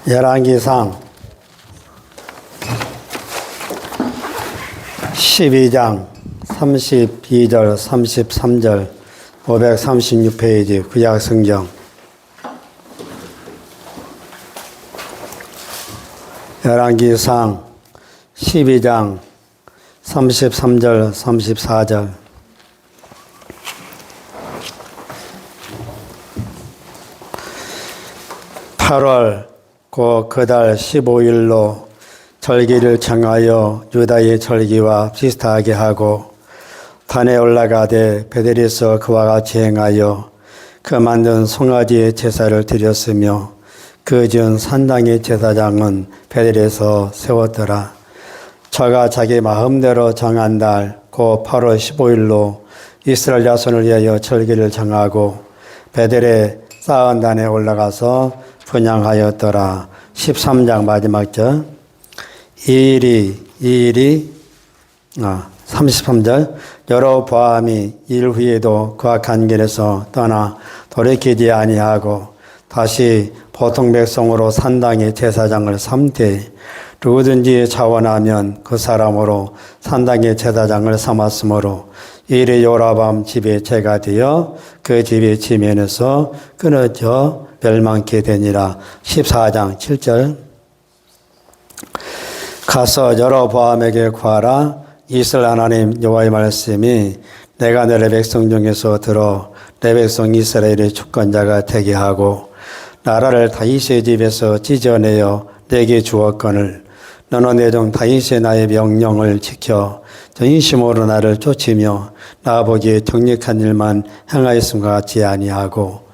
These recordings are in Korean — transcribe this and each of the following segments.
열왕기상 12장 32절 33절 536페이지 구약성경. 열왕기상 12장 33절 34절. (8월) 곧 그달 15일로 절기를 정하여 유다의 절기와 비슷하게 하고 단에 올라가되 베델에서 그와 같이 행하여 그 만든 송아지의 제사를 드렸으며 그 지은 산당의 제사장은 베델에서 세웠더라. 저가 자기 마음대로 정한 달 곧 8월 15일로 이스라엘 자손을 위하여 절기를 정하고 베델에 쌓은 단에 올라가서 분향하였더라. 13장 마지막 절. 이 일이 33절. 여로보암이 일 후에도 그와 간결해서 떠나 돌이키지 아니하고 다시 보통 백성으로 산당의 제사장을 삼되 누구든지 자원하면 그 사람으로 산당의 제사장을 삼았으므로 이리 요라밤 집의 죄가 되어 그 집의 지면에서 끊어져 멸망케 되니라. 14장 7절. 가서 여로보암에게 구하라. 이스라엘 하나님 여호와의 말씀이 내가 너의 백성 중에서 들어 내 백성 이스라엘의 주권자가 되게 하고 나라를 다윗의 집에서 찢어내어 내게 주었거늘 너는 내 종 다윗의 나의 명령을 지켜 전심으로 나를 쫓으며 나보기에 정직한 일만 행하였음과 같이 아니하고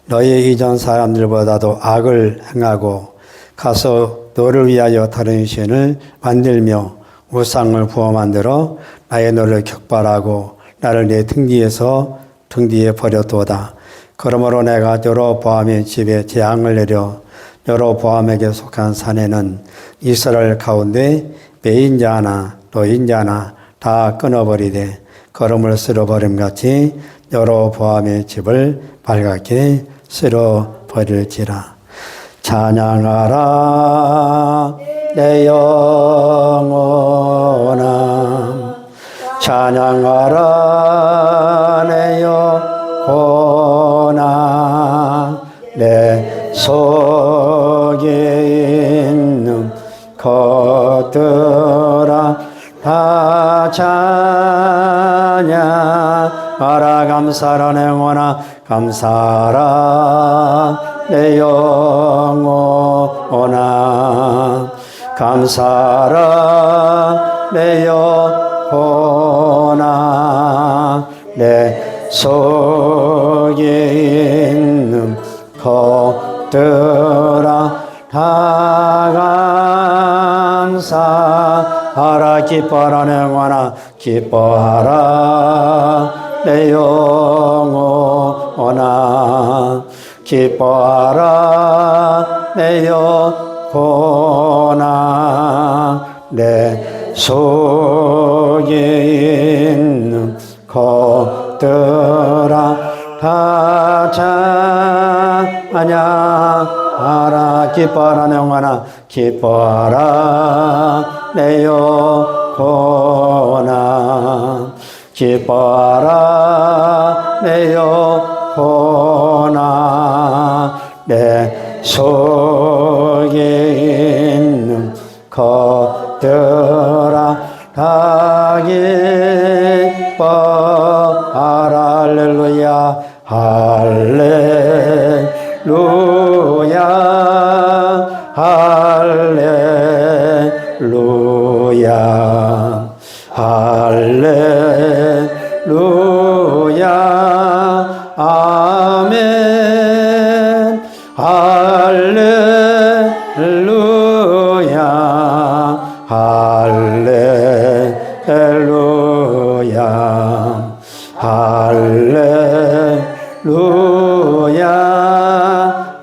너의 이전 사람들보다도 악을 행하고 가서 너를 위하여 다른 신을 만들며 우상을 부어 만들어 나의 너를 격발하고 나를 내 등 뒤에 버렸도다. 그러므로 내가 여로보암의 집에 재앙을 내려 여로보암에게 속한 산에는 이스라엘 가운데 매인자나 노인자나 다 끊어버리되 걸음을 쓸어버림같이 여로보암의 집을 발갛게 쓸어버릴지라. 찬양하라 내 영혼아, 찬양하라 내 영혼아, 내 속에 있는 것들아 다 찬양하라. 감사라 내 영혼아, 감사라 내 영혼아, 감사라 내 영혼아, 내 속에 있는 것들아 다 감사하라. 기뻐하라 내 영혼아, 기뻐하라 내 영혼아, 기뻐하라 내 영혼아, 내 속에 있는 것들아 다 찬양하라. 기뻐하라 내 영혼아, 기뻐하라 내 영혼아, 기뻐하라 내 영혼아, 내 속에 있는 것들아 다 기뻐하라. 할렐루야, 할렐루야, 할렐루야, 할렐루야, 아멘. 할렐루야, 할렐루야, 할렐루야,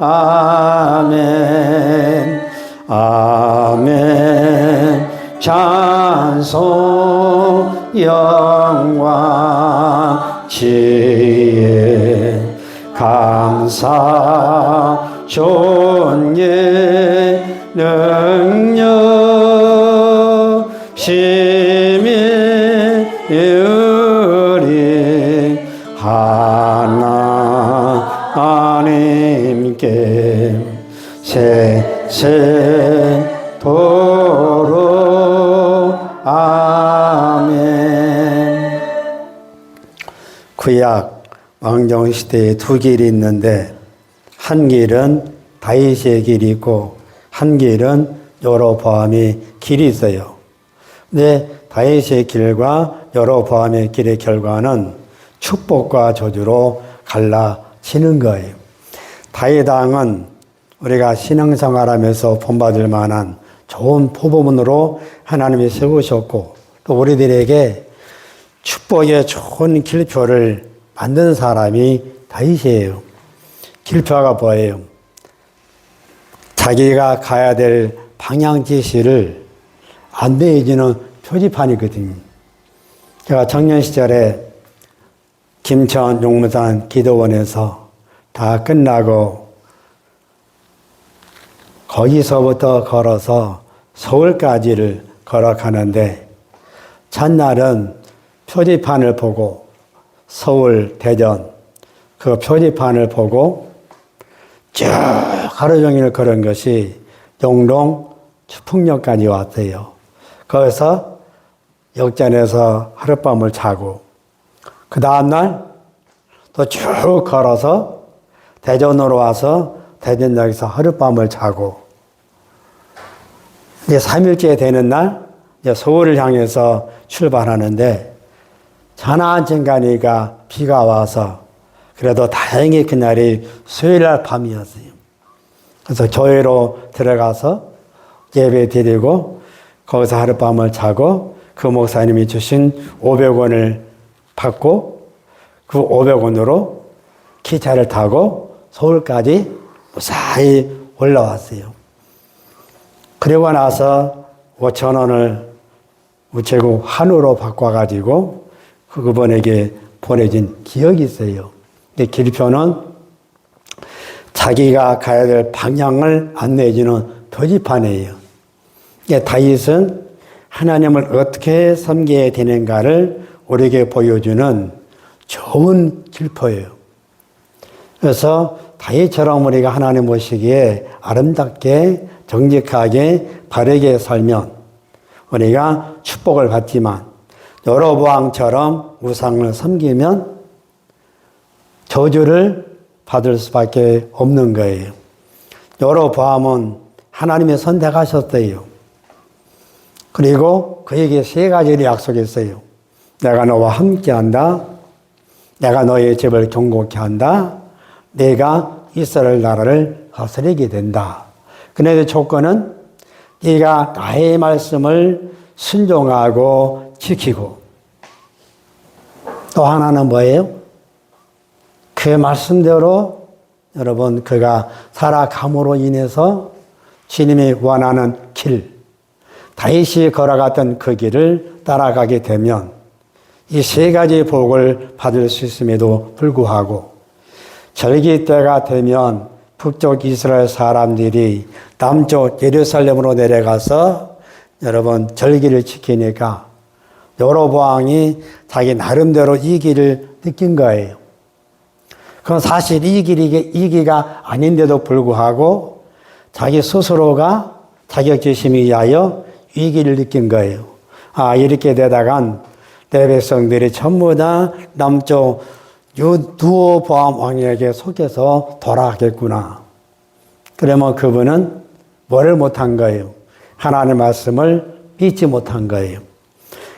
아멘. 아멘. 찬송 영광 지혜 감사 존예 능력 심히 우리 하나님께 세세토록 아멘. 구약 왕정시대에 두 길이 있는데 한 길은 다윗의 길이 있고 한 길은 여로보암의 길이 있어요. 근데 다윗의 길과 여로보암의 길의 결과는 축복과 저주로 갈라지는 거예요. 다윗 왕은 우리가 신앙생활하면서 본받을 만한 좋은 포부문으로 하나님이 세우셨고 또 우리들에게 축복의 좋은 길표를 만든 사람이 다윗이에요. 길표가 뭐예요? 자기가 가야 될 방향 지시를 안내해주는 표지판이거든요. 제가 청년 시절에 김천 용무산 기도원에서 다 끝나고 거기서부터 걸어서 서울까지를 걸어가는데 첫날은 표지판을 보고 서울, 대전 그 표지판을 보고 쭉 하루 종일 걸은 것이 영동 추풍역까지 왔어요. 거기서 역전해서 하룻밤을 자고 그 다음날 또 쭉 걸어서 대전으로 와서 대전역에서 하룻밤을 자고 이제 3일째 되는 날 이제 서울을 향해서 출발하는데 하나쯤 가니까 비가 와서 그래도 다행히 그날이 수요일날 밤이었어요. 그래서 교회로 들어가서 예배 드리고 거기서 하룻밤을 자고 그 목사님이 주신 500원을 받고 그 500원으로 기차를 타고 서울까지 무사히 올라왔어요. 그리고 나서 5,000원을 우체국 한우로 바꿔가지고 그분에게 보내진 기억이 있어요. 근데 길표는 자기가 가야 될 방향을 안내해주는 표지판이에요. 다윗은 하나님을 어떻게 섬겨야 되는가를 우리에게 보여주는 좋은 길표예요. 그래서 다윗처럼 우리가 하나님 보시기에 아름답게 정직하게 바르게 살면 우리가 축복을 받지만 여로보암처럼 우상을 섬기면 저주를 받을 수밖에 없는 거예요. 여로보암은 하나님이 선택하셨어요. 그리고 그에게 세 가지를 약속했어요. 내가 너와 함께한다. 내가 너의 집을 견고케 한다. 내가 이스라엘 나라를 다스리게 된다. 그런데 조건은 네가 나의 말씀을 순종하고 지키고 또 하나는 뭐예요? 그 말씀대로 여러분 그가 살아감으로 인해서 주님이 원하는 길, 다윗이 걸어갔던 그 길을 따라가게 되면 이 세 가지 복을 받을 수 있음에도 불구하고 절기 때가 되면 북쪽 이스라엘 사람들이 남쪽 예루살렘으로 내려가서 여러분 절기를 지키니까 여로보암이 자기 나름대로 이기를 느낀 거예요. 그건 사실 이기가 아닌데도 불구하고 자기 스스로가 자격지심에 의하여 위기를 느낀 거예요. 아, 이렇게 되다간 내 백성들이 전부 다 남쪽 르호보암 왕에게 속해서 돌아가겠구나. 그러면 그분은 뭐를 못한 거예요? 하나님의 말씀을 믿지 못한 거예요.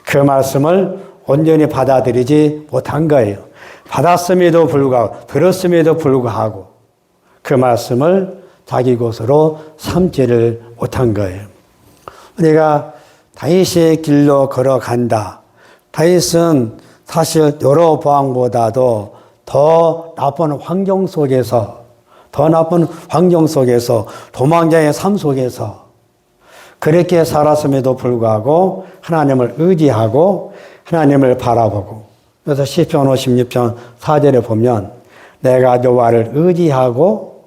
그 말씀을 온전히 받아들이지 못한 거예요. 받았음에도 불구하고 들었음에도 불구하고 그 말씀을 자기 것으로 삼지를 못한 거예요. 우리가 다윗의 길로 걸어간다. 다윗은 사실 여로보암보다도 더 나쁜 환경 속에서 도망자의 삶 속에서 그렇게 살았음에도 불구하고 하나님을 의지하고 하나님을 바라보고 그래서 시편 56편 4절에 보면 내가 여호와를 의지하고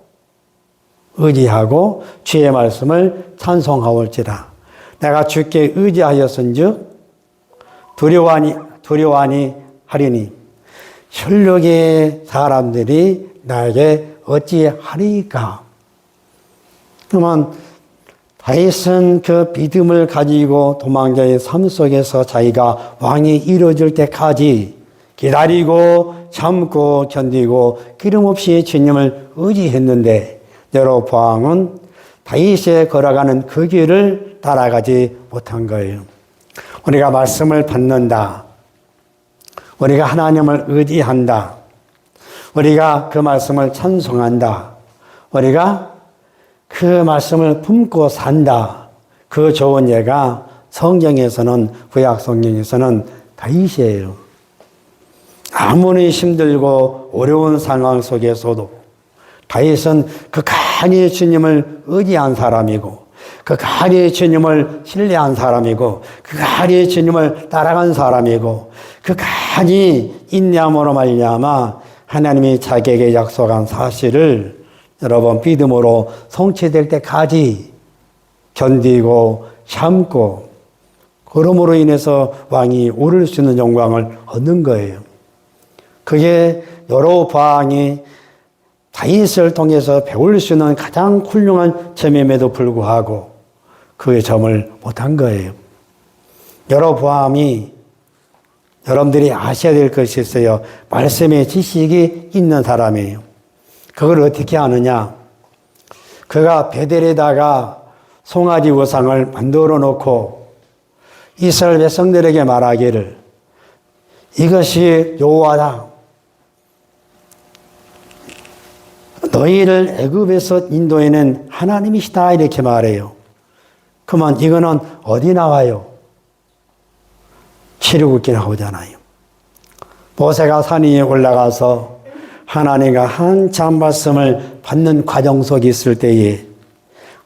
의지하고 주의 말씀을 찬송하올지라. 내가 주께 의지하였은즉 두려워하니 하리니 혈육의 사람들이 나에게 어찌하리까. 그러면 다윗은 그 믿음을 가지고 도망자의 삶 속에서 자기가 왕이 이루어질 때까지 기다리고 참고 견디고 기름없이 주님을 의지했는데 여로보암은 다윗이 걸어가는 그 길을 따라가지 못한 거예요. 우리가 말씀을 받는다. 우리가 하나님을 의지한다. 우리가 그 말씀을 찬송한다. 우리가 그 말씀을 품고 산다. 그 좋은 예가 성경에서는, 구약 성경에서는 다윗이에요. 아무리 힘들고 어려운 상황 속에서도 다윗은 그간히 주님을 의지한 사람이고, 그간히 주님을 신뢰한 사람이고, 그간히 주님을 따라간 사람이고, 그간히 인내함으로 말미암아 하나님이 자기에게 약속한 사실을 여러분 믿음으로 성취될 때까지 견디고 참고, 그러므로 인해서 왕이 오를 수 있는 영광을 얻는 거예요. 그게 여로보암이 다윗을 통해서 배울 수 있는 가장 훌륭한 점임에도 불구하고 그 점을 못한 거예요. 여로보암이, 여러분들이 아셔야 될 것이 있어요. 말씀의 지식이 있는 사람이에요. 그걸 어떻게 아느냐? 그가 베델에다가 송아지 우상을 만들어 놓고 이스라엘 백성들에게 말하기를 이것이 여호와다. 너희를 애굽에서 인도해낸 하나님이시다. 이렇게 말해요. 그러면 이거는 어디 나와요? 출애굽기에 나오잖아요. 모세가 산 위에 올라가서 하나님과 한참 말씀을 받는 과정 속에 있을 때에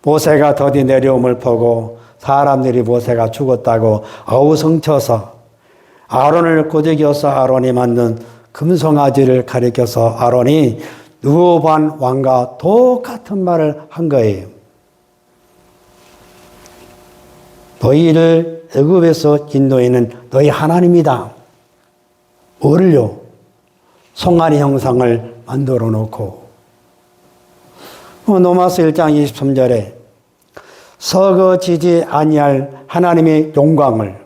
모세가 더디 내려옴을 보고 사람들이 모세가 죽었다고 어우성쳐서 아론을 꼬드겨서 아론이 만든 금송아지를 가리켜서 아론이 르호보암 왕과 똑같은 말을 한 거예요. 너희를 애굽에서 인도해낸 너희 하나님이다. 뭐를요? 송아지 형상을 만들어 놓고 로마서 1장 23절에 썩어지지 아니할 하나님의 영광을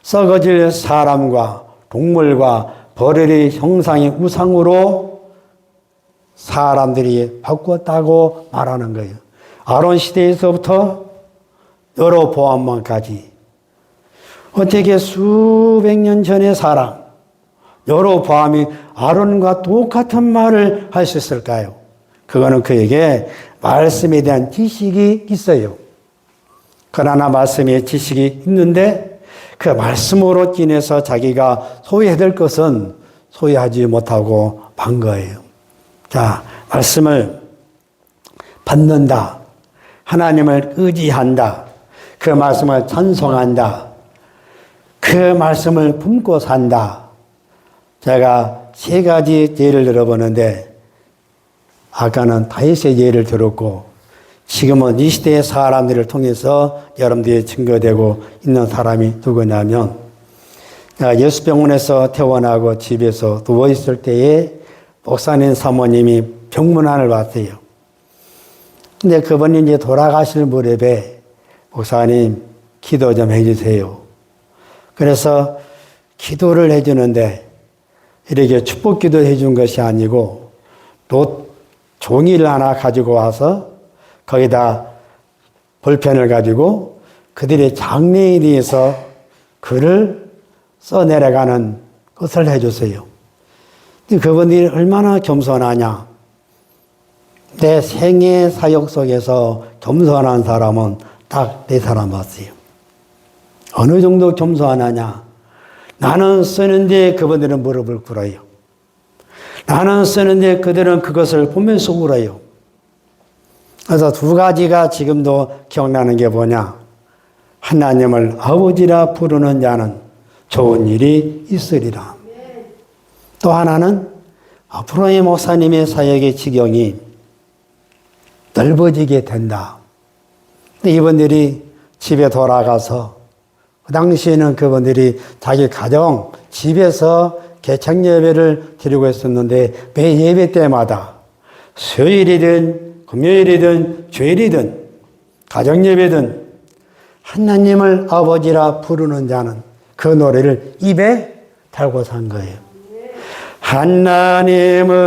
썩어질 사람과 동물과 벌의 형상의 우상으로 사람들이 바꿨다고 말하는 거예요. 아론 시대에서부터 여로보암까지 어떻게 수백 년 전의 사람 여로보암이 아론과 똑같은 말을 할 수 있을까요? 그거는 그에게 말씀에 대한 지식이 있어요. 그러나 말씀의 지식이 있는데 그 말씀으로 인해서 자기가 소유해야 될 것은 소유하지 못하고 만 거예요. 자, 말씀을 받는다. 하나님을 의지한다. 그 말씀을 찬송한다. 그 말씀을 품고 산다. 제가 세 가지 예를 들어보는데 아까는 다윗의 예를 들었고 지금은 이 시대의 사람들을 통해서 여러분들이 증거되고 있는 사람이 누구냐면 예수병원에서 퇴원하고 집에서 누워있을 때에 목사님 사모님이 병문안을 왔어요. 근데 그분이 이제 돌아가실 무렵에 목사님 기도 좀 해주세요. 그래서 기도를 해주는데 이렇게 축복 기도 해준 것이 아니고 또 종이를 하나 가지고 와서 거기다 볼펜을 가지고 그들의 장래에 대해서 글을 써내려가는 것을 해주세요. 그분들이 얼마나 겸손하냐. 내 생애 사역 속에서 겸손한 사람은 딱 네 사람 봤어요. 어느 정도 겸손하냐. 나는 쓰는데 그분들은 무릎을 꿇어요. 나는 쓰는데 그들은 그것을 보면서 울어요. 그래서 두 가지가 지금도 기억나는 게 뭐냐. 하나님을 아버지라 부르는 자는 좋은 일이 있으리라. 또 하나는 앞으로의 목사님의 사역의 지경이 넓어지게 된다. 근데 이분들이 집에 돌아가서 그 당시에는 그분들이 자기 가정, 집에서 개창 예배를 드리고 있었는데 매 예배 때마다 수요일이든 금요일이든 주일이든 가정 예배든 하나님을 아버지라 부르는 자는 그 노래를 입에 달고 산 거예요. 하나님을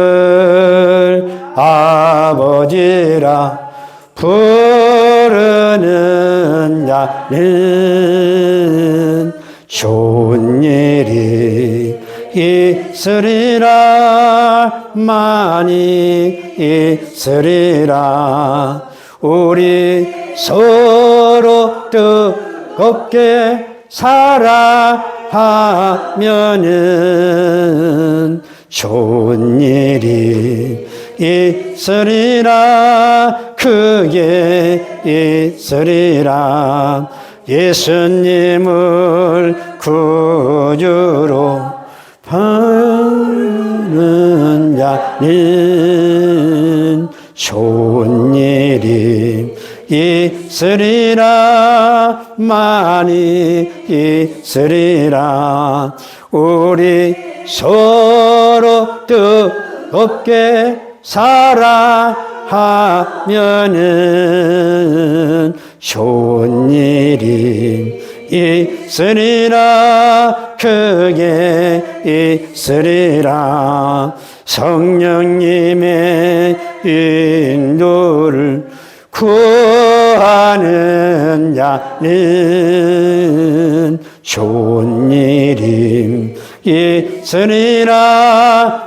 아버지라 부르는 자는 좋은 일이 있으리라. 많이 있으리라. 우리 서로 뜨겁게 살아가면은 좋은 일이 있으리라. 크게 있으리라. 예수님을 구주로 받는 자는 좋은 일이 있으리라. 많이 있으리라. 우리 서로 뜨겁게 살아가면은 좋은 일이 있으리라. 크게 있으리라. 성령님의 인도를 구하는 자는 좋은 일이 있으리라.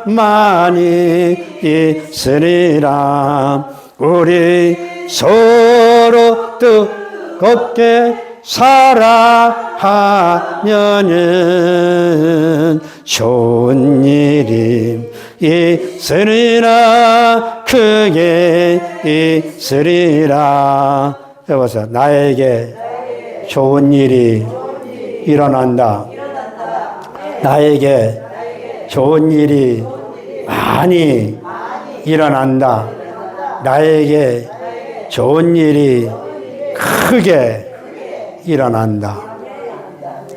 많이 있으리라. 우리 서로 뜨겁게 살아가면은 좋은 일이 있으리라. 크게 있으리라. 해보세요. 나에게 좋은 일이 일어난다. 나에게 좋은 일이 많이 일어난다. 나에게 좋은 일이 크게 일어난다.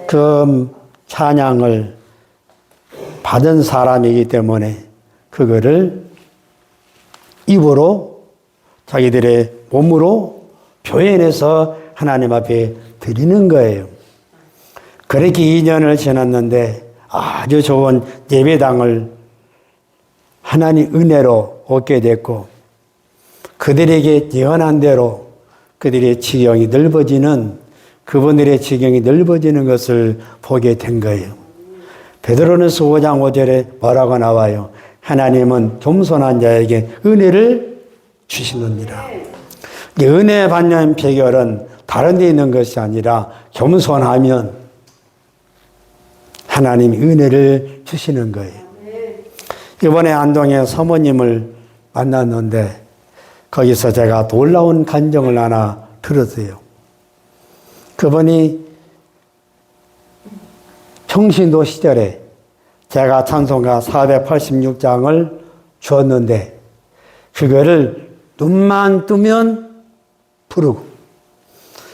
그 찬양을 받은 사람이기 때문에 그거를 입으로 자기들의 몸으로 표현해서 하나님 앞에 드리는 거예요. 그렇게 2년을 지났는데 아주 좋은 예배당을 하나님 은혜로 얻게 됐고 그들에게 예언한 대로 그들의 지경이 넓어지는 그분들의 지경이 넓어지는 것을 보게 된 거예요. 베드로전서 5장 5절에 뭐라고 나와요? 하나님은 겸손한 자에게 은혜를 주시느니라. 은혜 받는 비결은 다른 데 있는 것이 아니라 겸손하면 하나님이 은혜를 주시는 거예요. 이번에 안동에 사모님을 만났는데 거기서 제가 놀라운 간증을 하나 들었어요. 그분이 평신도 시절에 제가 찬송가 486장을 주었는데 그거를 눈만 뜨면 부르고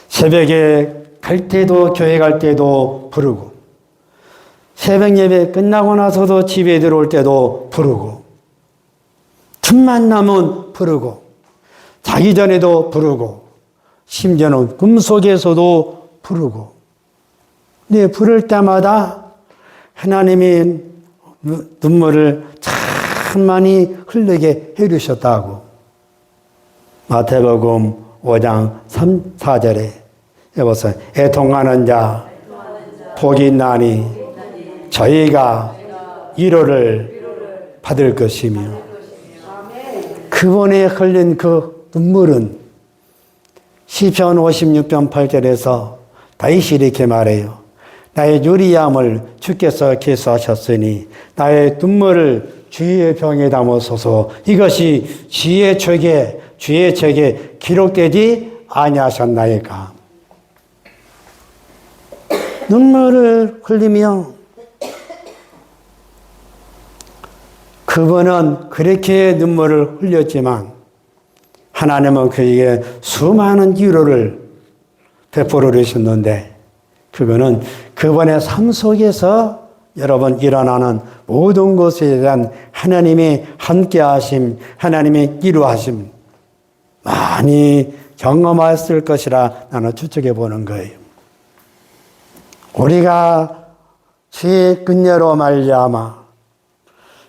새벽에 갈 때도 교회 갈 때도 부르고 새벽 예배 끝나고 나서도 집에 들어올 때도 부르고 틈만 나면 부르고 자기 전에도 부르고 심지어는 꿈속에서도 부르고 네, 부를 때마다 하나님이 눈물을 참 많이 흘리게 해주셨다고 마태복음 5장 3, 4절에 여보세요. 애통하는 자 복이 있나니 저희가 위로를 받을 것이며 그분의 흘린 그 눈물은 시편 56편 8절에서 다윗이 이렇게 말해요. 나의 유리함을 주께서 계수하셨으니 나의 눈물을 주의 병에 담으소서. 이것이 주의 책에 기록되지 아니하셨나이까. 눈물을 흘리며 그분은 그렇게 눈물을 흘렸지만 하나님은 그에게 수많은 위로를 베풀어 주셨는데 그거는 그분의 삶 속에서 여러분 일어나는 모든 것에 대한 하나님의 함께하심, 하나님의 위로하심 많이 경험했을 것이라 나는 추측해 보는 거예요. 우리가 주의 끈녀로 말미암아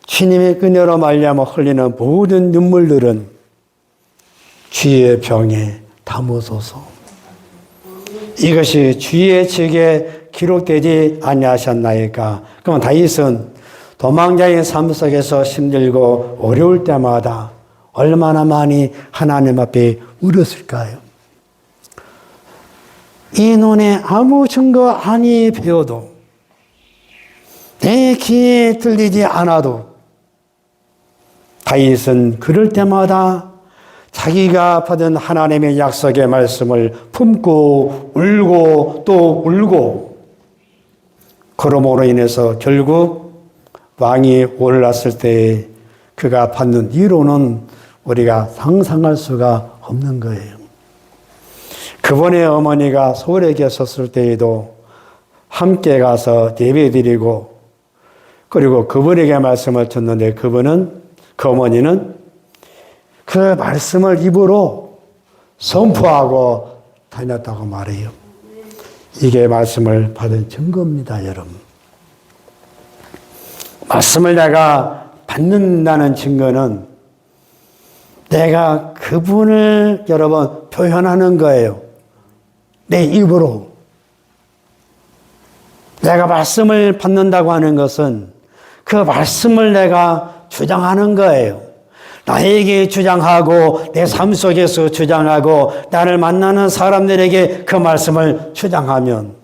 주님의 끈녀로 말미암아 흘리는 모든 눈물들은 주의 병에 담으소서. 이것이 주의 책에 기록되지 아니하셨나이까. 그럼 다윗은 도망자의 삶 속에서 힘들고 어려울 때마다 얼마나 많이 하나님 앞에 울었을까요? 이 눈에 아무 증거 아니 배워도 내 귀에 들리지 않아도 다윗은 그럴 때마다 자기가 받은 하나님의 약속의 말씀을 품고 울고 또 울고 그러므로 인해서 결국 왕이 올랐을 때 그가 받는 위로는 우리가 상상할 수가 없는 거예요. 그분의 어머니가 서울에 계셨을 때에도 함께 가서 예배드리고 그리고 그분에게 말씀을 듣는데 그 어머니는 그 말씀을 입으로 선포하고 다녔다고 말해요. 이게 말씀을 받은 증거입니다, 여러분. 말씀을 내가 받는다는 증거는 내가 그분을 여러분 표현하는 거예요. 내 입으로. 내가 말씀을 받는다고 하는 것은 그 말씀을 내가 주장하는 거예요. 나에게 주장하고 내 삶 속에서 주장하고 나를 만나는 사람들에게 그 말씀을 주장하면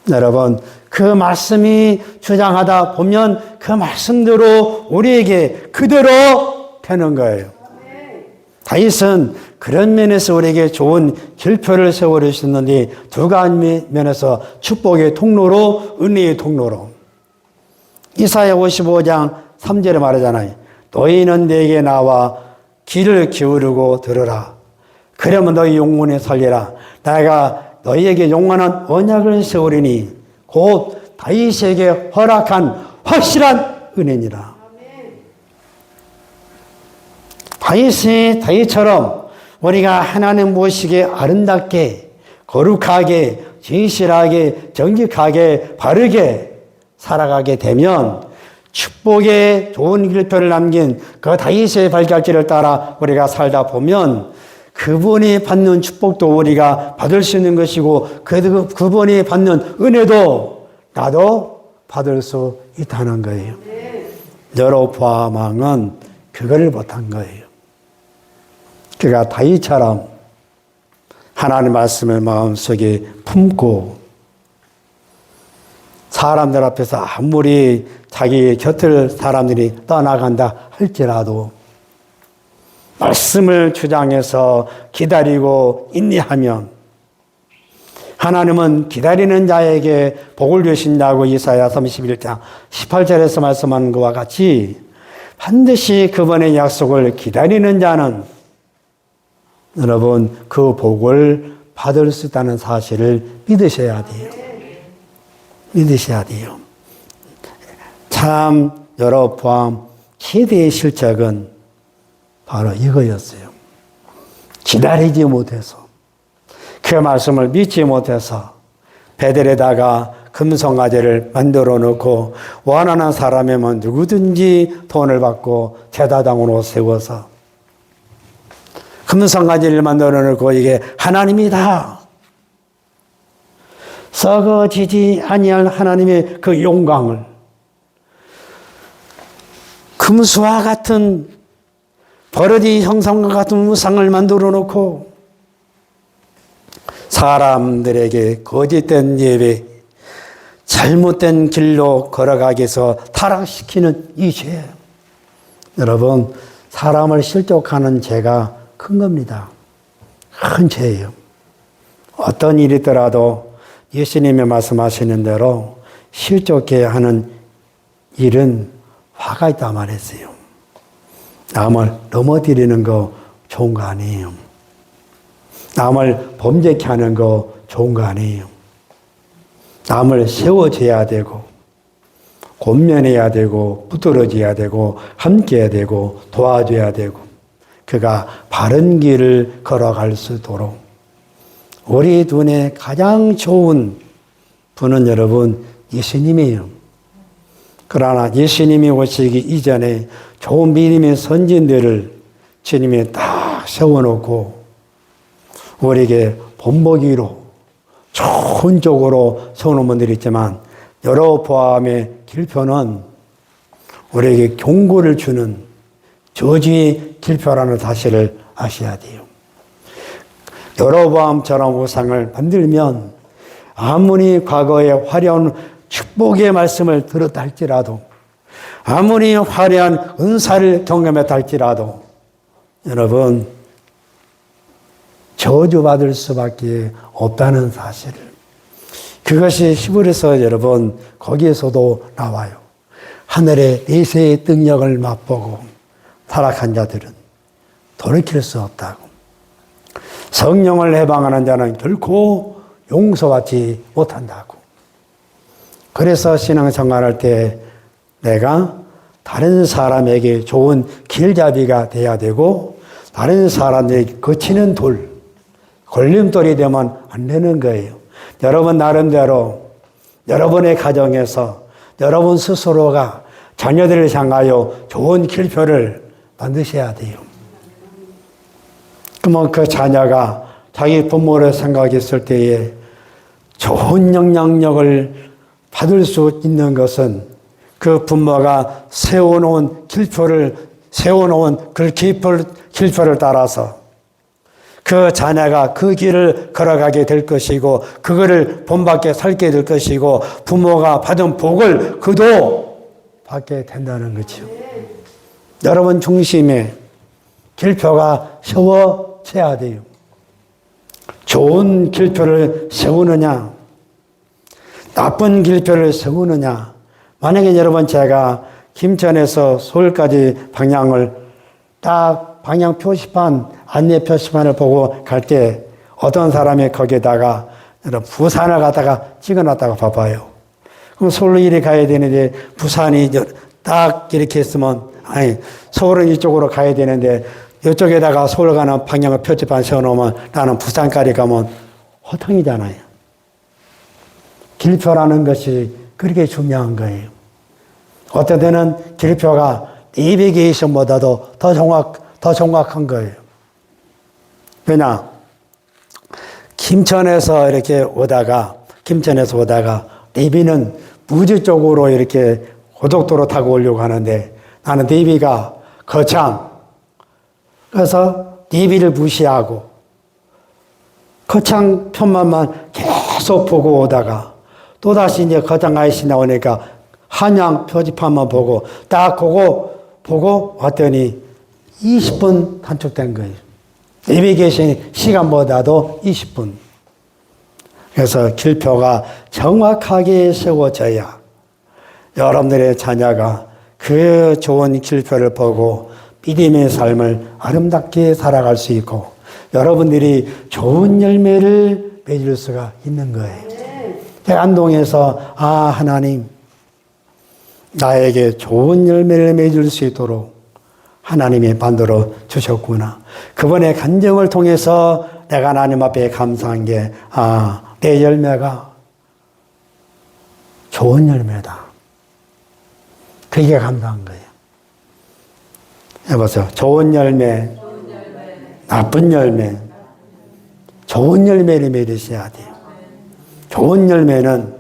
여러분 그 말씀이 주장하다 보면 그 말씀대로 우리에게 그대로 되는 거예요. 다윗은 그런 면에서 우리에게 좋은 길표를 세워주셨는데 두 가지 면에서 축복의 통로로 은혜의 통로로 이사야 55장 3절에 말하잖아요. 너희는 내게 나와 귀를 기울이고 들으라. 그러면 너희 영혼이 살리라. 내가 너희에게 영원한 언약을 세우리니 곧 다윗에게 허락한 확실한 은혜니라. 다윗처럼 우리가 하나님 모시게 아름답게 거룩하게 진실하게 정직하게 바르게 살아가게 되면 축복의 좋은 길표를 남긴 그 다윗의 발자취를 따라 우리가 살다 보면 그분이 받는 축복도 우리가 받을 수 있는 것이고 그분이 받는 은혜도 나도 받을 수 있다는 거예요. 여로보암 왕은 그걸 못한 거예요. 그가 다윗처럼 하나님의 말씀을 마음속에 품고 사람들 앞에서 아무리 자기 곁을 사람들이 떠나간다 할지라도 말씀을 주장해서 기다리고 인내하면 하나님은 기다리는 자에게 복을 주신다고 이사야 31장 18절에서 말씀하는 것과 같이 반드시 그분의 약속을 기다리는 자는 여러분 그 복을 받을 수 있다는 사실을 믿으셔야 돼요. 믿으셔야 돼요. 참 여로보암 최대의 실책은 바로 이거였어요. 기다리지 못해서 그 말씀을 믿지 못해서 베델에다가 금송아지를 만들어 놓고 원하는 사람이면 누구든지 돈을 받고 제사장으로 세워서 금송아지를 만들어 놓고 이게 하나님이다. 썩어지지 아니할 하나님의 그 영광을 금수와 같은 버러지 형상과 같은 우상을 만들어 놓고 사람들에게 거짓된 예배, 잘못된 길로 걸어가기 위해서 타락시키는 이 죄. 여러분, 사람을 실족하는 죄가 큰 겁니다. 큰 죄예요. 어떤 일이 있더라도 예수님이 말씀하시는 대로 실족해 하는 일은 화가 있다 말했어요. 남을 넘어뜨리는 거 좋은 거 아니에요. 남을 범죄케 하는 거 좋은 거 아니에요. 남을 세워줘야 되고, 권면해야 되고, 붙들어줘야 되고, 함께해야 되고, 도와줘야 되고, 그가 바른 길을 걸어갈 수 있도록 우리 눈에 가장 좋은 분은 여러분 예수님이에요. 그러나 예수님이 오시기 이전에 좋은 믿음의 선진들을 주님이 딱 세워놓고 우리에게 본보기로 좋은 쪽으로 세워놓은 분들이 있지만 여로보암의 길표는 우리에게 경고를 주는 저주의 길표라는 사실을 아셔야 돼요. 여로보암처럼 우상을 만들면 아무리 과거에 화려한 축복의 말씀을 들었다 할지라도, 아무리 화려한 은사를 경험했다 할지라도 여러분 저주받을 수밖에 없다는 사실을, 그것이 히브리서 여러분 거기에서도 나와요. 하늘의 내세의 능력을 맛보고 타락한 자들은 돌이킬 수 없다고. 성령을 해방하는 자는 결코 용서받지 못한다고. 그래서 신앙생활할 때 내가 다른 사람에게 좋은 길잡이가 돼야 되고 다른 사람에게 거치는 돌, 걸림돌이 되면 안 되는 거예요. 여러분 나름대로 여러분의 가정에서 여러분 스스로가 자녀들을 향하여 좋은 길표를 만드셔야 돼요. 그러면 그 자녀가 자기 부모를 생각했을 때에 좋은 영향력을 받을 수 있는 것은 그 부모가 세워놓은 그 길표를 따라서 그 자녀가 그 길을 걸어가게 될 것이고 그거를 본받게 살게 될 것이고 부모가 받은 복을 그도 받게 된다는 거죠. 여러분 중심에 길표가 세워져야 돼요. 좋은 길표를 세우느냐, 나쁜 길표를 세우느냐. 만약에 여러분 제가 김천에서 서울까지 방향을 딱 방향 표시판, 안내 표시판을 보고 갈 때 어떤 사람이 거기에다가 부산을 갖다가 찍어놨다가 봐봐요. 그럼 서울로 이리 가야 되는데 부산이 딱 이렇게 했으면, 아니, 서울은 이쪽으로 가야 되는데 이쪽에다가 서울 가는 방향을 표지판 세워놓으면 나는 부산까지 가면 허탕이잖아요. 길표라는 것이 그렇게 중요한 거예요. 어떤 때는 길표가 내비게이션보다도 더 정확한 거예요. 왜냐? 김천에서 오다가 내비는 무지 쪽으로 이렇게 고속도로 타고 오려고 하는데 나는 내비가 거창. 그래서 내비를 무시하고 거창 편만만 계속 보고 오다가 또다시 이제 거창 아이씨 나오니까 한양 표지판만 보고 딱 보고 왔더니 20분 단축된 거예요. 내비게이션 시간보다도 20분. 그래서 길표가 정확하게 세워져야 여러분들의 자녀가 그 좋은 길표를 보고 믿음의 삶을 아름답게 살아갈 수 있고 여러분들이 좋은 열매를 맺을 수가 있는 거예요. 대안동에서 하나님 나에게 좋은 열매를 맺을 수 있도록 하나님이 만들어 주셨구나. 그분의 간증을 통해서 내가 하나님 앞에 감사한 게 내 열매가 좋은 열매다. 그게 감사한 거예요. 해보세요. 좋은 열매, 나쁜 열매. 좋은 열매를 맺으셔야 돼요. 좋은 열매는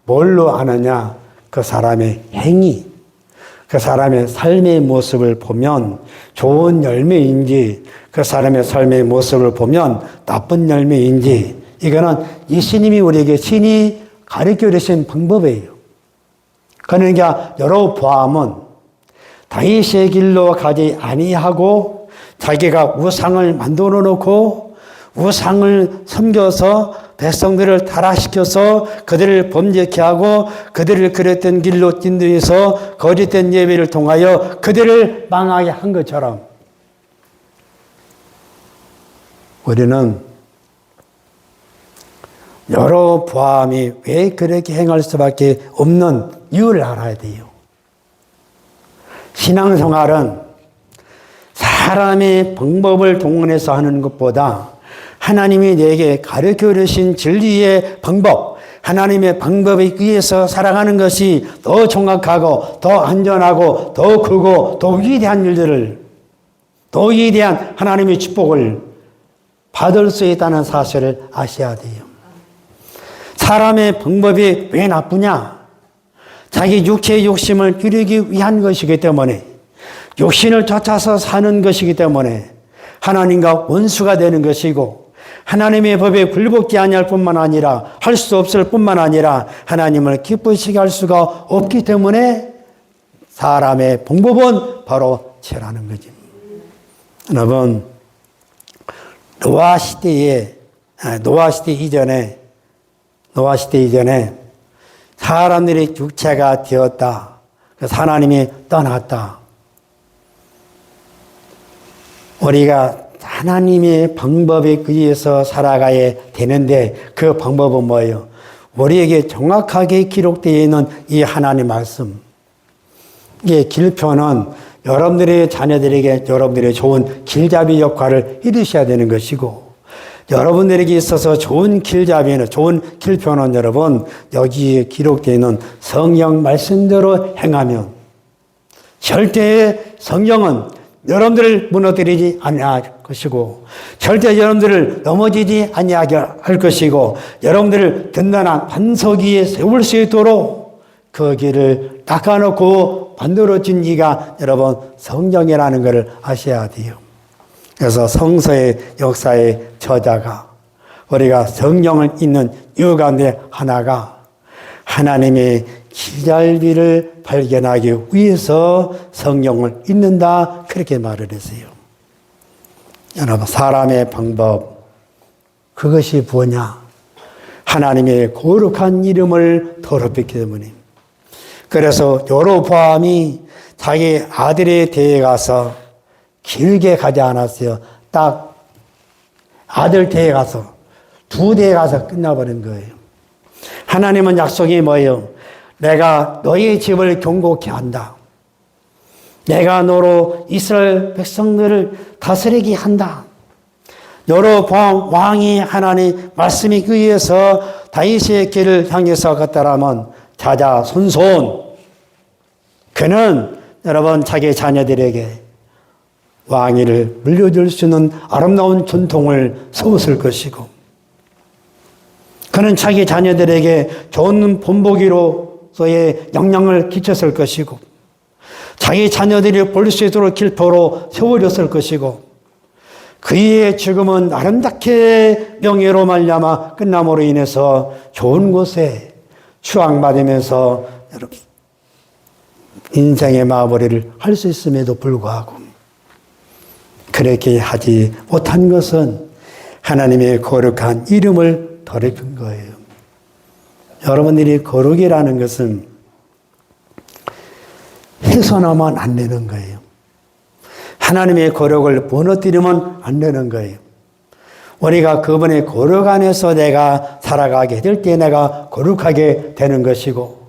뭘로 아느냐? 그 사람의 행위, 그 사람의 삶의 모습을 보면 좋은 열매인지 그 사람의 삶의 모습을 보면 나쁜 열매인지 이거는 예수님이 우리에게 친히 가르쳐 주신 방법이에요. 그러니까 여로보암은 다윗의 길로 가지 아니하고 자기가 우상을 만들어 놓고 우상을 섬겨서 백성들을 타락시켜서 그들을 범죄케 하고 그들을 그랬던 길로 인도해서 거짓된 예배를 통하여 그들을 망하게 한 것처럼 우리는 여로보암이 왜 그렇게 행할 수밖에 없는 이유를 알아야 돼요. 신앙생활은 사람의 방법을 동원해서 하는 것보다 하나님이 내게 가르쳐 주신 진리의 방법, 하나님의 방법에 의해서 살아가는 것이 더 정확하고 더 안전하고 더 크고 더 위대한 일들을, 더 위대한 하나님의 축복을 받을 수 있다는 사실을 아셔야 돼요. 사람의 방법이 왜 나쁘냐? 자기 육체의 욕심을 이루기 위한 것이기 때문에, 욕심을 쫓아서 사는 것이기 때문에 하나님과 원수가 되는 것이고, 하나님의 법에 굴복지 아니할 뿐만 아니라, 할 수 없을 뿐만 아니라 하나님을 기쁘시게 할 수가 없기 때문에 사람의 방법은 바로 죄라는 거지. 여러분, 노아 시대 이전에 사람들이 육체가 되었다. 그래서 하나님이 떠났다. 우리가 하나님의 방법에 의해서 살아가야 되는데 그 방법은 뭐예요? 우리에게 정확하게 기록되어 있는 이 하나님 말씀. 이 길표는 여러분들의 자녀들에게 여러분들의 좋은 길잡이 역할을 해주셔야 되는 것이고, 여러분들에게 있어서 좋은 길잡이는, 좋은 길표는 여러분, 여기에 기록되어 있는 성경 말씀대로 행하면 절대 성경은 여러분들을 무너뜨리지 아니할 것이고, 절대 여러분들을 넘어지지 아니하게 할 것이고, 여러분들을 든든한 반석 위에 세울 수 있도록 그 길을 닦아놓고 만들어진 이가 여러분 성경이라는 것을 아셔야 돼요. 그래서 성서의 역사의 저자가, 우리가 성경을 읽는 이유 가운데 하나가 하나님의 길잡이를 발견하기 위해서 성경을 읽는다, 그렇게 말을 했어요. 여러분, 사람의 방법, 그것이 뭐냐? 하나님의 거룩한 이름을 더럽히기 때문에. 그래서 여로보암이 자기 아들에 대해 가서 길게 가지 않았어요. 딱 아들 대에 가서, 두 대에 가서 끝나버린 거예요. 하나님은 약속이 뭐예요? 내가 너희 집을 견고케 한다. 내가 너로 이스라엘 백성들을 다스리게 한다. 여로보암 왕이 하나님 말씀에 의해서 다윗의 길을 향해서 갔다라면 자자손손 그는 여러분 자기 자녀들에게 왕위를 물려줄 수 있는 아름다운 전통을 세웠을 것이고, 그는 자기 자녀들에게 좋은 본보기로서의 영향을 끼쳤을 것이고, 자기 자녀들이 볼 수 있도록 길표로 세워졌을 것이고, 그의 죽음은 아름답게 명예로 말미암아 끝남으로 인해서 좋은 곳에 추앙받으면서 인생의 마무리를 할 수 있음에도 불구하고 그렇게 하지 못한 것은 하나님의 거룩한 이름을 더럽힌 거예요. 여러분들이 거룩이라는 것은 훼손하면 안 되는 거예요. 하나님의 거룩을 무너뜨리면 안 되는 거예요. 우리가 그분의 거룩 안에서 내가 살아가게 될 때 내가 거룩하게 되는 것이고,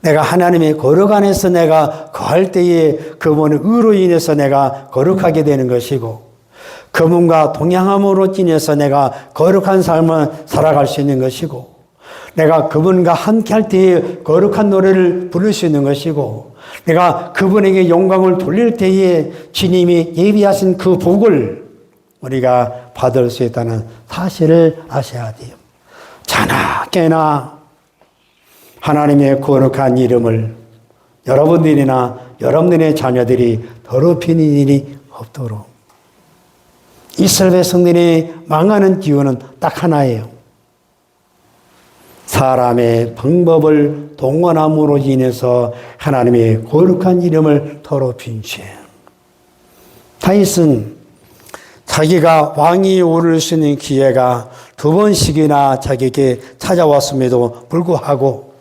내가 하나님의 거룩 안에서 내가 거할 때에 그분의 의로 인해서 내가 거룩하게 되는 것이고, 그분과 동행함으로 인해서 내가 거룩한 삶을 살아갈 수 있는 것이고, 내가 그분과 함께 할 때에 거룩한 노래를 부를 수 있는 것이고, 내가 그분에게 영광을 돌릴 때에 주님이 예비하신 그 복을 우리가 받을 수 있다는 사실을 아셔야 돼요. 자나 깨나 하나님의 거룩한 이름을 여러분들이나 여러분들의 자녀들이 더럽히는 일이 없도록. 이스라엘 백성들이 망하는 이유는 딱 하나예요. 사람의 방법을 동원함으로 인해서 하나님의 거룩한 이름을 더럽힌 죄. 다윗은 자기가 왕이 오를 수 있는 기회가 두 번씩이나 자기에게 찾아왔음에도 불구하고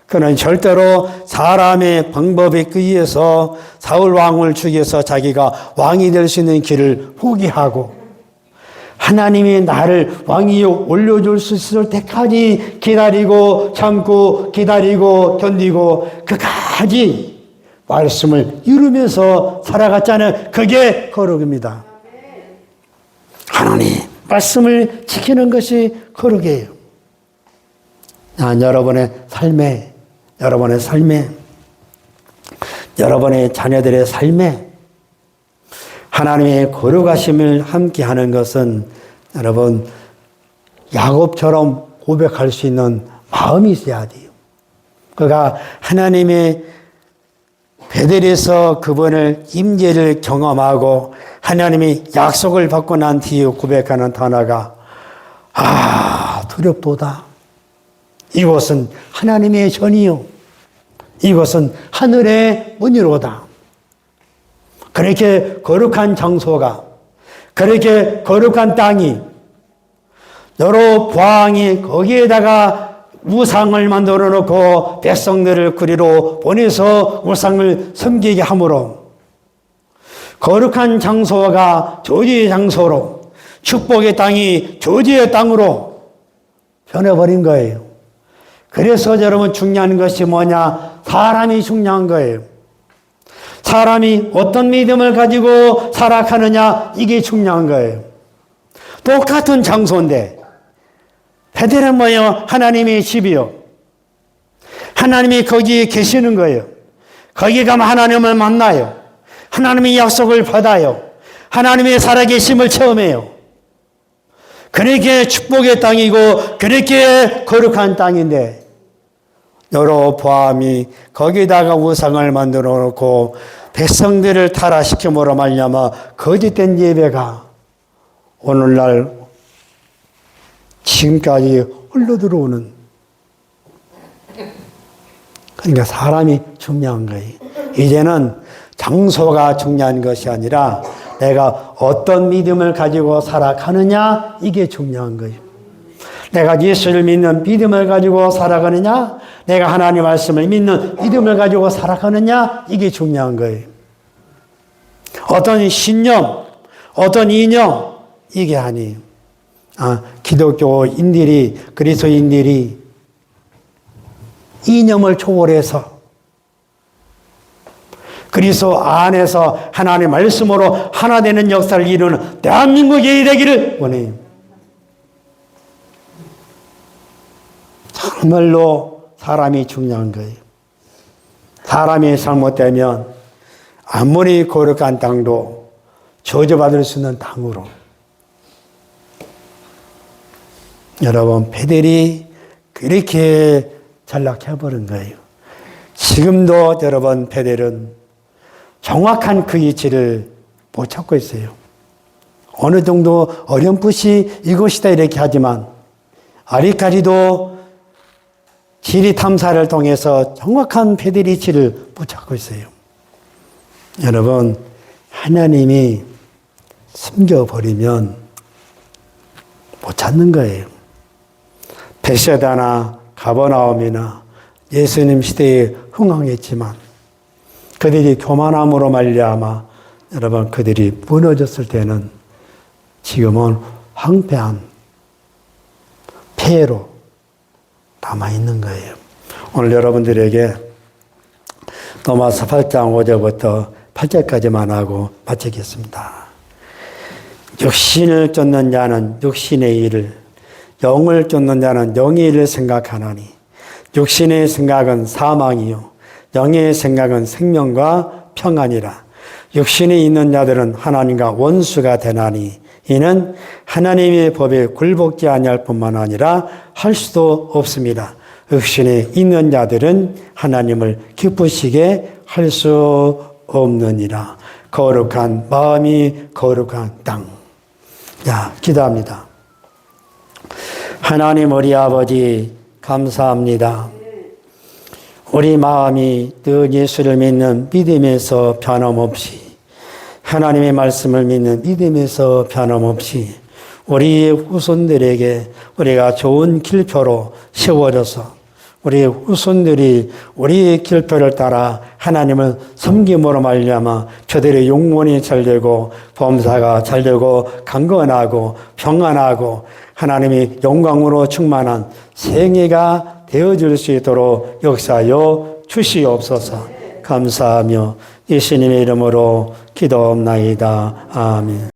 그는 절대로 사람의 방법에 의해서 사울 왕을 죽여서 자기가 왕이 될 수 있는 길을 포기하고 하나님이 나를 왕위에 올려줄 수 있을 때까지 기다리고 참고 기다리고 견디고 그까지 말씀을 이루면서 살아갔잖아요. 그게 거룩입니다. 하나님 말씀을 지키는 것이 거룩이에요. 여러분의 삶에, 여러분의 자녀들의 삶에 하나님의 거룩하심을 함께하는 것은 여러분 야곱처럼 고백할 수 있는 마음이 있어야 돼요. 그가 하나님의 베델에서 그분을 임재를 경험하고 하나님이 약속을 받고 난 뒤에 고백하는 단어가 두렵도다. 이곳은 하나님의 전이요 이곳은 하늘의 문이로다. 그렇게 거룩한 장소가, 그렇게 거룩한 땅이, 여러 왕이 거기에다가 우상을 만들어 놓고 백성들을 그리로 보내서 우상을 섬기게 함으로 거룩한 장소가 저주의 장소로, 축복의 땅이 저주의 땅으로 변해버린 거예요. 그래서 여러분 중요한 것이 뭐냐? 사람이 중요한 거예요. 사람이 어떤 믿음을 가지고 살아가느냐, 이게 중요한 거예요. 똑같은 장소인데 베델은 뭐예요? 하나님의 집이요. 하나님이 거기에 계시는 거예요. 거기 가면 하나님을 만나요. 하나님의 약속을 받아요. 하나님의 살아계심을 체험해요. 그렇게 축복의 땅이고 그렇게 거룩한 땅인데 여로보암이 거기다가 우상을 만들어 놓고 백성들을 타락시킴으로 말미암아 거짓된 예배가 오늘날 지금까지 흘러들어오는, 그러니까 사람이 중요한 거예요. 이제는 장소가 중요한 것이 아니라 내가 어떤 믿음을 가지고 살아가느냐, 이게 중요한 거예요. 내가 예수를 믿는 믿음을 가지고 살아가느냐, 내가 하나님 말씀을 믿는 믿음을 가지고 살아가느냐, 이게 중요한 거예요. 어떤 신념, 어떤 이념, 이게 아니에요. 기독교인들이, 그리스도인들이 이념을 초월해서 그리스도 안에서 하나님의 말씀으로 하나 되는 역사를 이루는 대한민국이 되기를 원해요. 정말로 사람이 중요한 거예요. 사람이 잘못되면 아무리 거룩한 땅도 저주받을 수 있는 땅으로. 여러분, 베델이 그렇게 전락해버린 거예요. 지금도 여러분, 베델은 정확한 그 위치를 못 찾고 있어요. 어느 정도 어렴풋이 이곳이다 이렇게 하지만 아직까지도 지리 탐사를 통해서 정확한 베델 위치를 못 찾고 있어요. 여러분, 하나님이 숨겨버리면 못 찾는 거예요. 베세다나 가버나움이나 예수님 시대에 흥황했지만 그들이 교만함으로 말미암아 여러분 그들이 무너졌을 때는 지금은 황폐한 폐로 남아있는 거예요. 오늘 여러분들에게 로마서 8장 5절부터 8절까지만 하고 마치겠습니다. 육신을 쫓는 자는 육신의 일을, 영을 쫓는 자는 영의 일을 생각하나니 육신의 생각은 사망이요 영의 생각은 생명과 평안이라. 육신에 있는 자들은 하나님과 원수가 되나니 이는 하나님의 법에 굴복지 아니할 뿐만 아니라 할 수도 없습니다. 육신에 있는 자들은 하나님을 기쁘시게 할 수 없느니라. 거룩한 마음이 거룩한 땅. 자, 기도합니다. 하나님 우리 아버지 감사합니다. 우리 마음이 늘 예수를 믿는 믿음에서 변함없이, 하나님의 말씀을 믿는 믿음에서 변함없이 우리 후손들에게 우리가 좋은 길표로 세워져서 우리 후손들이 우리의 길표를 따라 하나님을 섬김으로 말미암아 저들의 영혼이 잘되고 범사가 잘되고 강건하고 평안하고 하나님이 영광으로 충만한 생애가 되어질 수 있도록 역사하여 주시옵소서. 감사하며 예수님의 이름으로 기도옵나이다. 아멘.